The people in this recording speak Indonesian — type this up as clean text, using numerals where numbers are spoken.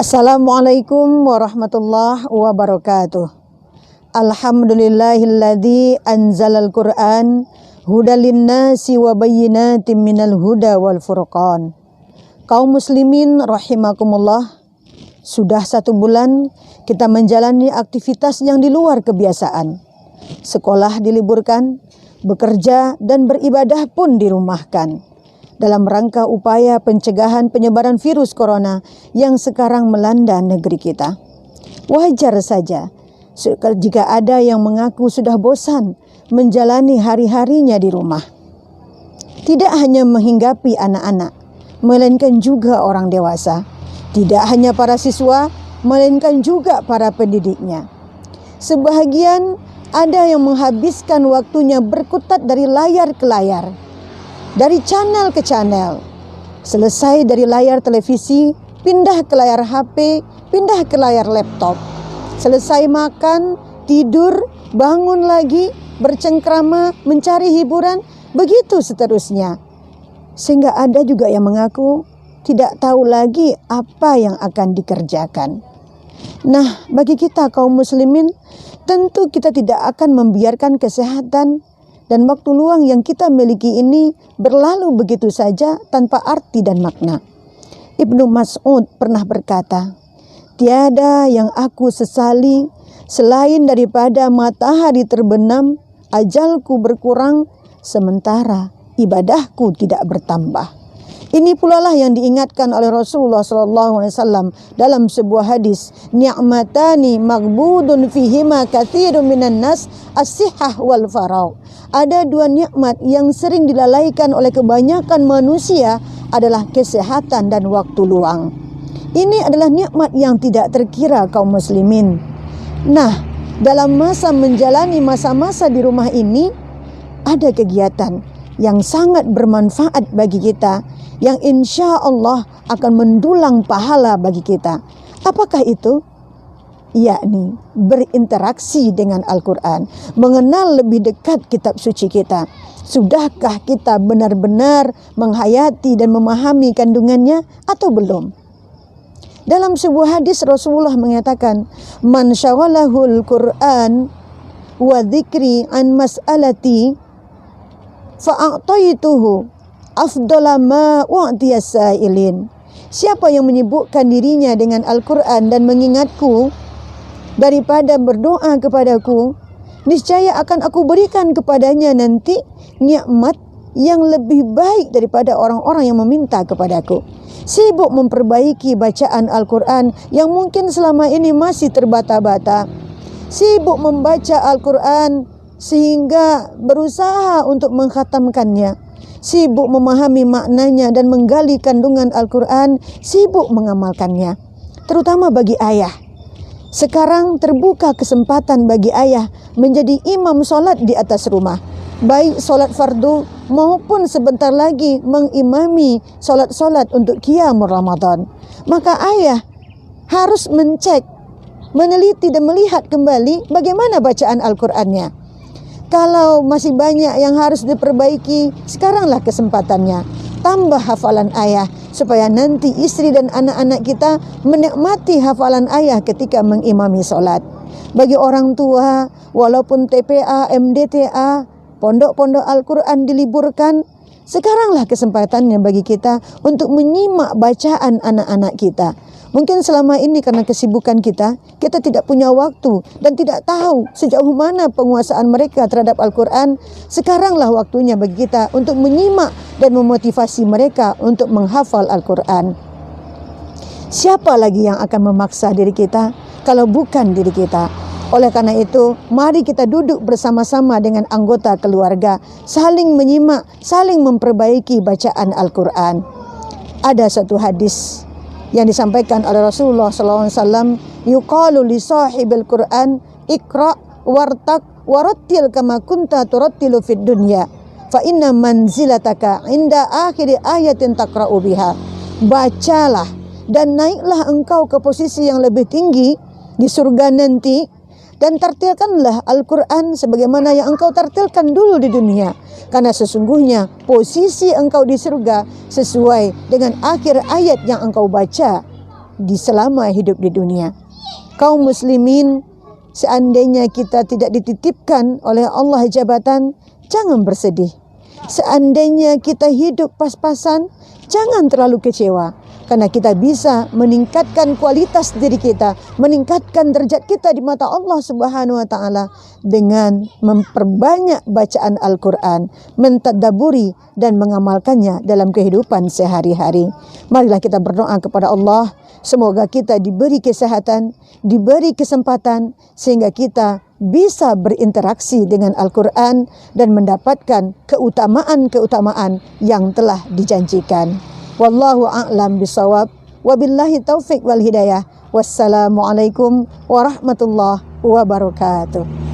Assalamualaikum warahmatullahi wabarakatuh. Alhamdulillahilladzi anzalal Qur'an hudal linnasi wa bayyinatin minal huda wal furqan. Kaum muslimin rahimakumullah, sudah 1 bulan kita menjalani aktivitas yang di luar kebiasaan. Sekolah diliburkan, bekerja dan beribadah pun dirumahkan, dalam rangka upaya pencegahan penyebaran virus corona yang sekarang melanda negeri kita. Wajar saja jika ada yang mengaku sudah bosan menjalani hari-harinya di rumah. Tidak hanya menghinggapi anak-anak, melainkan juga orang dewasa. Tidak hanya para siswa, melainkan juga para pendidiknya. Sebahagian ada yang menghabiskan waktunya berkutat dari layar ke layar, dari channel ke channel. Selesai dari layar televisi, pindah ke layar HP, pindah ke layar laptop. Selesai makan, tidur, bangun lagi, bercengkrama, mencari hiburan, begitu seterusnya. Sehingga ada juga yang mengaku tidak tahu lagi apa yang akan dikerjakan. Nah, bagi kita kaum muslimin, tentu kita tidak akan membiarkan kesehatan dan waktu luang yang kita miliki ini berlalu begitu saja tanpa arti dan makna. Ibnu Mas'ud pernah berkata, "Tiada yang aku sesali selain daripada matahari terbenam, ajalku berkurang, sementara ibadahku tidak bertambah." Ini pula lah yang diingatkan oleh Rasulullah SAW dalam sebuah hadis, "Ni'matani maghbudun fihima katsirun minan nas, as-sihhah wal faragh." Ada 2 nikmat yang sering dilalaikan oleh kebanyakan manusia, adalah kesehatan dan waktu luang. Ini adalah nikmat yang tidak terkira kaum muslimin. Nah, dalam masa menjalani masa-masa di rumah ini, ada kegiatan yang sangat bermanfaat bagi kita, yang insya Allah akan mendulang pahala bagi kita. Apakah itu? Yakni berinteraksi dengan Al-Quran, mengenal lebih dekat kitab suci kita. Sudahkah kita benar-benar menghayati dan memahami kandungannya atau belum? Dalam sebuah hadis Rasulullah mengatakan, "Man syaghalahul Qur'an wa dzikri an mas'alati fa'ataituhu afdala ma u'tiyas sa'ilin." Siapa yang menyibukkan dirinya dengan Al-Quran dan mengingatku daripada berdoa kepadaku, niscaya akan aku berikan kepadanya nanti nikmat yang lebih baik daripada orang-orang yang meminta kepadaku. Sibuk memperbaiki bacaan Al-Quran yang mungkin selama ini masih terbata-bata. Sibuk membaca Al-Quran sehingga berusaha untuk mengkhatamkannya. Sibuk memahami maknanya dan menggali kandungan Al-Quran, sibuk mengamalkannya. Terutama bagi ayah. Sekarang terbuka kesempatan bagi ayah menjadi imam solat di atas rumah, baik solat fardu maupun sebentar lagi mengimami solat-solat untuk qiyamul Ramadan. Maka ayah harus mencek, meneliti dan melihat kembali bagaimana bacaan Al-Qur'annya. Kalau masih banyak yang harus diperbaiki, sekaranglah kesempatannya. Tambah hafalan ayah, supaya nanti istri dan anak-anak kita menikmati hafalan ayah ketika mengimami solat. Bagi orang tua, walaupun TPA, MDTA, pondok-pondok Al-Quran diliburkan, sekaranglah kesempatannya bagi kita untuk menyimak bacaan anak-anak kita. Mungkin selama ini karena kesibukan kita tidak punya waktu dan tidak tahu sejauh mana penguasaan mereka terhadap Al-Quran. Sekaranglah waktunya bagi kita untuk menyimak dan memotivasi mereka untuk menghafal Al-Quran. Siapa lagi yang akan memaksa diri kita kalau bukan diri kita? Oleh karena itu, mari kita duduk bersama-sama dengan anggota keluarga, saling menyimak, saling memperbaiki bacaan Al-Quran. Ada satu hadis yang disampaikan oleh Rasulullah SAW, "Yuqalu li sahibil Qur'an, iqra' wartaq warattil kama kunta turattilu fid dunya, fa inna manzilataka inda akhiri ayatin taqra'u biha." Bacalah dan naiklah engkau ke posisi yang lebih tinggi di surga nanti, dan tartilkanlah Al-Quran sebagaimana yang engkau tartilkan dulu di dunia. Karena sesungguhnya posisi engkau di surga sesuai dengan akhir ayat yang engkau baca. di selama hidup di dunia. Kaum muslimin, seandainya kita tidak dititipkan oleh Allah jabatan, jangan bersedih. Seandainya kita hidup pas-pasan, jangan terlalu kecewa. Karena kita bisa meningkatkan kualitas diri kita, meningkatkan derajat kita di mata Allah Subhanahu wa taala dengan memperbanyak bacaan Al-Qur'an, mentadabburi dan mengamalkannya dalam kehidupan sehari-hari. Marilah kita berdoa kepada Allah, semoga kita diberi kesehatan, diberi kesempatan sehingga kita bisa berinteraksi dengan Al-Quran dan mendapatkan keutamaan-keutamaan yang telah dijanjikan. Wallahu a'lam bisawab. Wabillahi taufiq wal hidayah. Wassalamualaikum warahmatullahi wabarakatuh.